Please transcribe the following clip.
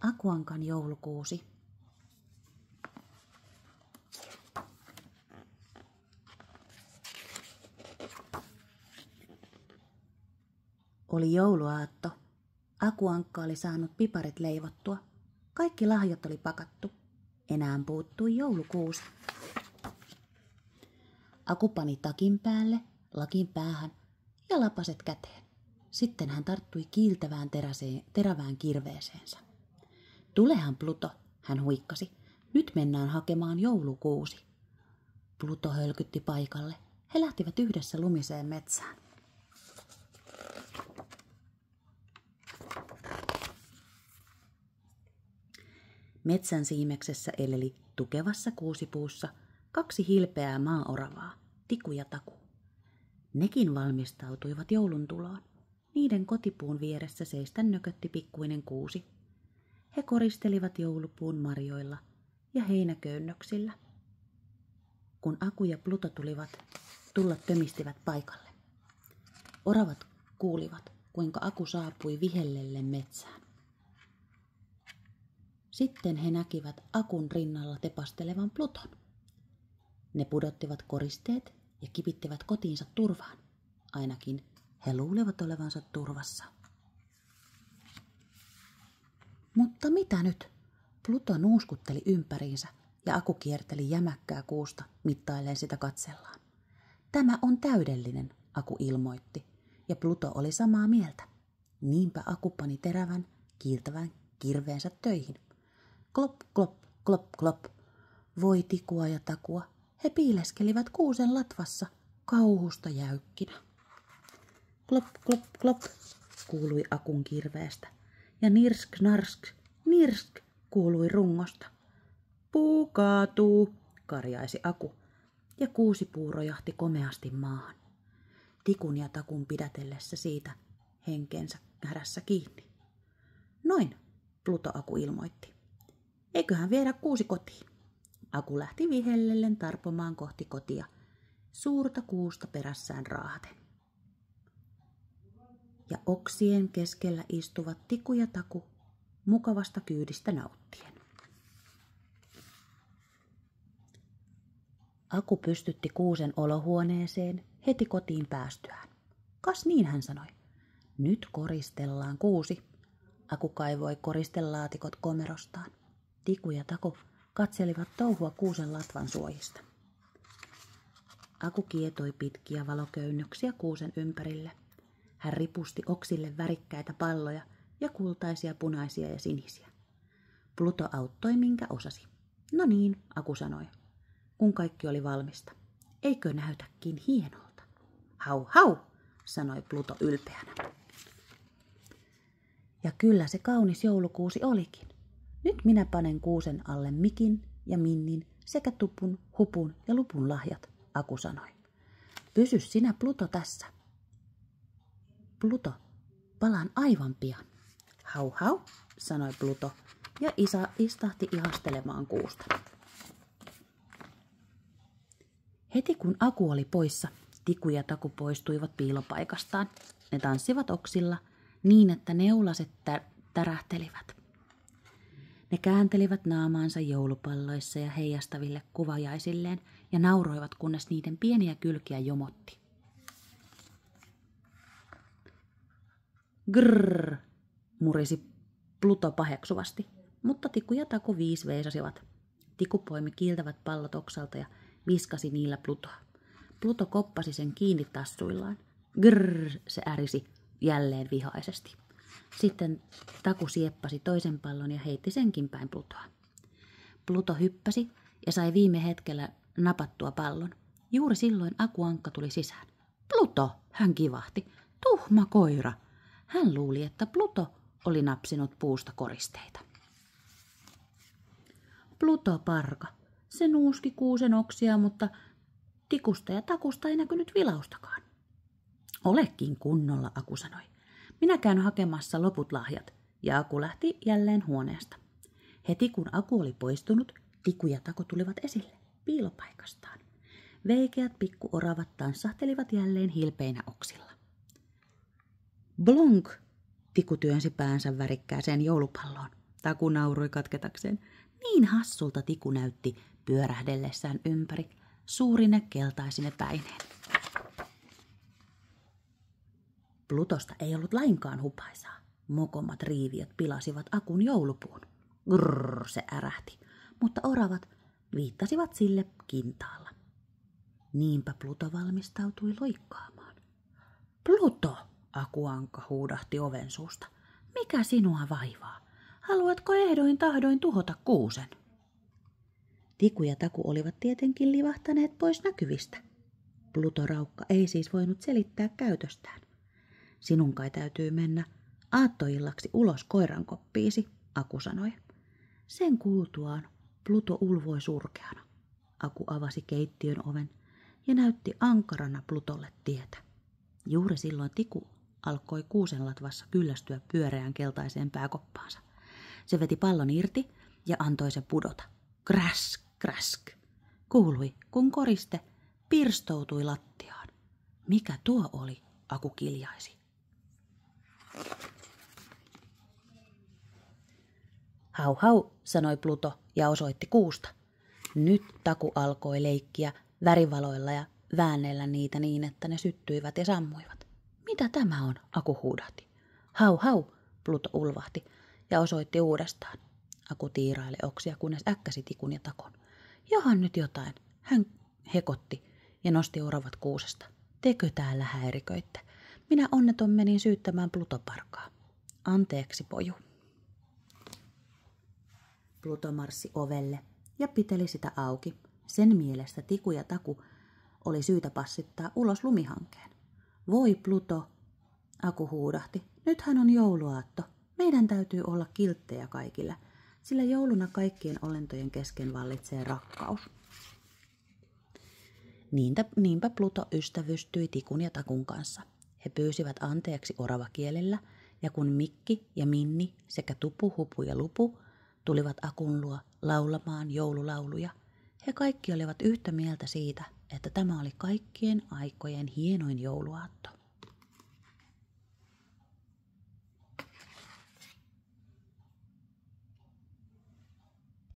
Akuankan joulukuusi. Oli jouluaatto. Akuankka oli saanut piparit leivottua. Kaikki lahjat oli pakattu. Enää puuttui joulukuusi. Aku pani takin päälle, lakin päähän ja lapaset käteen. Sitten hän tarttui kiiltävään terävään kirveeseensä. Tulehan Pluto, hän huikkasi. Nyt mennään hakemaan joulukuusi. Pluto hölkytti paikalle. He lähtivät yhdessä lumiseen metsään. Metsän siimeksessä eleli tukevassa kuusipuussa 2 hilpeää maaoravaa, Tiku ja Taku. Nekin valmistautuivat joulun tuloon. Niiden kotipuun vieressä seistä nökötti pikkuinen kuusi. He koristelivat joulupuun marjoilla ja heinäköynnöksillä. Kun Aku ja Pluto tulla tömistivät paikalle. Oravat kuulivat, kuinka Aku saapui vihellelle metsään. Sitten he näkivät Akun rinnalla tepastelevan Pluton. Ne pudottivat koristeet ja kipittivät kotiinsa turvaan. Ainakin he luulivat olevansa turvassa. Mutta mitä nyt? Pluto nuuskutteli ympäriinsä ja Aku kierteli jämäkkää kuusta mittailleen sitä katsellaan. Tämä on täydellinen, Aku ilmoitti, ja Pluto oli samaa mieltä. Niinpä Aku pani terävän, kiiltävän kirveensä töihin. Klop, klop, klop, klop. Voi Tikua ja Takua. He piileskelivät kuusen latvassa kauhusta jäykkinä. Klop, klop, klop, kuului Akun kirveestä. Ja nirsk, narsk, nirsk, kuului rungosta. Puu kaatuu, karjaisi Aku, ja kuusipuu rojahti komeasti maahan. Tikun ja Takun pidätellessä siitä henkensä hädässä kiinni. Noin, Pluto Aku ilmoitti. Eiköhän viedä kuusi kotiin. Aku lähti vihellellen tarpomaan kohti kotia, suurta kuusta perässään raahaten. Ja oksien keskellä istuvat Tiku ja Taku mukavasta kyydistä nauttien. Aku pystytti kuusen olohuoneeseen heti kotiin päästyään. Kas niin, hän sanoi. Nyt koristellaan kuusi. Aku kaivoi koristelaatikot komerostaan. Tiku ja Taku katselivat touhua kuusen latvan suojista. Aku kietoi pitkiä valoköynnöksiä kuusen ympärille. Hän ripusti oksille värikkäitä palloja ja kultaisia, punaisia ja sinisiä. Pluto auttoi minkä osasi. No niin, Aku sanoi, kun kaikki oli valmista. Eikö näytäkin hienolta? Hau, hau, sanoi Pluto ylpeänä. Ja kyllä se kaunis joulukuusi olikin. Nyt minä panen kuusen alle Mikin ja Minnin sekä Tupun, Hupun ja Lupun lahjat, Aku sanoi. Pysy sinä Pluto tässä. Pluto, palaan aivan pian. Hau hau, sanoi Pluto ja istahti ihastelemaan kuusta. Heti kun Aku oli poissa, Tiku ja Taku poistuivat piilopaikastaan. Ne tanssivat oksilla niin, että neulaset tärähtelivät. Ne kääntelivät naamaansa joulupalloissa ja heijastaville kuvajaisilleen ja nauroivat, kunnes niiden pieniä kylkiä jomotti. Grrr, murisi Pluto paheksuvasti, mutta Tiku ja Taku veisasivat. Tiku poimi kiiltävät pallot oksalta ja viskasi niillä Plutoa. Pluto koppasi sen kiinni tassuillaan. Grrr, se ärisi jälleen vihaisesti. Sitten Taku sieppasi toisen pallon ja heitti senkin päin Plutoa. Pluto hyppäsi ja sai viime hetkellä napattua pallon. Juuri silloin Akuankka tuli sisään. Pluto, hän kivahti. Tuhma koira. Hän luuli, että Pluto oli napsinut puusta koristeita. Pluto parka. Se nuuski kuusen oksia, mutta Tikusta ja Takusta ei näkynyt vilaustakaan. Olekin kunnolla, Aku sanoi. Minä käyn hakemassa loput lahjat, ja Aku lähti jälleen huoneesta. Heti kun Aku oli poistunut, Tiku ja Taku tulivat esille piilopaikastaan. Veikeät pikkuoravat tanssahtelivat jälleen hilpeinä oksilla. Blonk! Tiku työnsi päänsä värikkääseen joulupalloon. Taku nauroi katketakseen. Niin hassulta Tiku näytti pyörähdellessään ympäri suurine keltaisine päineen. Plutosta ei ollut lainkaan hupaisaa. Mokomat riiviöt pilasivat Akun joulupuun. Grrr, se ärähti, mutta oravat viittasivat sille kintaalla. Niinpä Pluto valmistautui loikkaamaan. Pluto, Akuankka huudahti oven suusta. Mikä sinua vaivaa? Haluatko ehdoin tahdoin tuhota kuusen? Tiku ja Taku olivat tietenkin livahtaneet pois näkyvistä. Pluto-raukka ei siis voinut selittää käytöstään. Sinun kai täytyy mennä aattoillaksi ulos koirankoppiisi, Aku sanoi. Sen kuultuaan Pluto ulvoi surkeana. Aku avasi keittiön oven ja näytti ankarana Plutolle tietä. Juuri silloin Tiku alkoi kuusenlatvassa kyllästyä pyöreään keltaiseen pääkoppaansa. Se veti pallon irti ja antoi sen pudota. Kräsk, kräsk, kuului, kun koriste pirstoutui lattiaan. Mikä tuo oli, Aku kiljaisi. Hau hau, sanoi Pluto ja osoitti kuusta. Nyt Taku alkoi leikkiä värivaloilla ja väännellä niitä niin, että ne syttyivät ja sammuivat. Mitä tämä on, Aku huudahti. Hau hau, Pluto ulvahti ja osoitti uudestaan. Aku tiiraili oksia, kunnes äkkäsi Tikun ja Takon. Johan nyt jotain, hän hekotti ja nosti oravat kuusesta. Tekö täällä häiriköitte? Minä onneton menin syyttämään Plutoparkaa. Anteeksi, poju. Pluto marssi ovelle ja piteli sitä auki. Sen mielestä Tiku ja Taku oli syytä passittaa ulos lumihankeen. Voi Pluto, Aku huudahti. Nythän on jouluaatto. Meidän täytyy olla kilttejä kaikille, sillä jouluna kaikkien olentojen kesken vallitsee rakkaus. Niinpä Pluto ystävystyi Tikun ja Takun kanssa. He pyysivät anteeksi oravakielellä, ja kun Mikki ja Minni sekä Tupu, Hupu ja Lupu tulivat Akun luo laulamaan joululauluja, he kaikki olivat yhtä mieltä siitä, että tämä oli kaikkien aikojen hienoin jouluaatto.